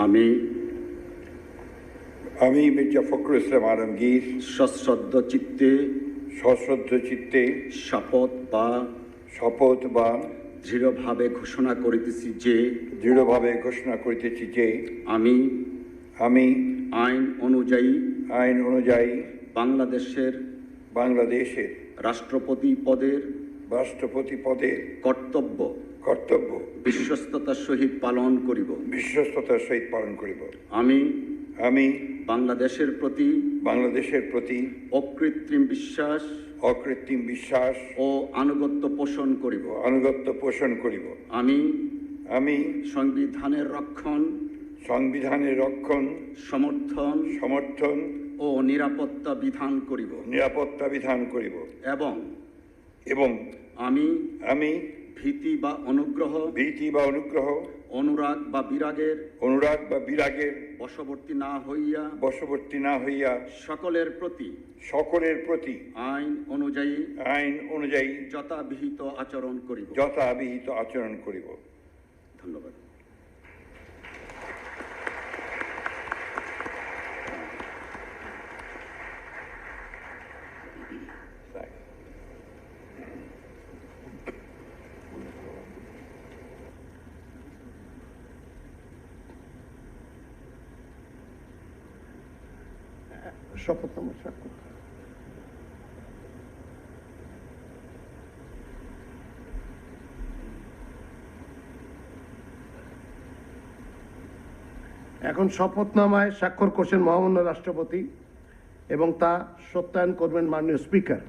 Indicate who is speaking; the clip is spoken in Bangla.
Speaker 1: আমি
Speaker 2: মির্জা ফখরুল ইসলাম আলমগীর
Speaker 1: সশ্রদ্ধ চিত্তে শপথ বা দৃঢ়ভাবে ঘোষণা করিতেছি যে আমি আইন অনুযায়ী বাংলাদেশের রাষ্ট্রপতি পদের কর্তব্য বিশ্বস্ততার সহিত পালন করিব। আমি বাংলাদেশের প্রতি অকৃত্রিম বিশ্বাস ও আনুগত্য পোষণ করিব। আমি সংবিধানের রক্ষণ সমর্থন ও নিরাপত্তা বিধান করিব এবং আমি ভীতি বা অনুগ্রহ অনুরাগ বা বিরাগের বশবর্তী না হইয়া সকলের প্রতি আইন অনুযায়ী যথাবিহিত আচরণ করিব। ধন্যবাদ।
Speaker 3: শপথনামা স্বাক্ষর। এখন শপথনামায় স্বাক্ষর করছেন মহামান্য রাষ্ট্রপতি এবং তা সত্যায়ন করবেন মাননীয় স্পিকার।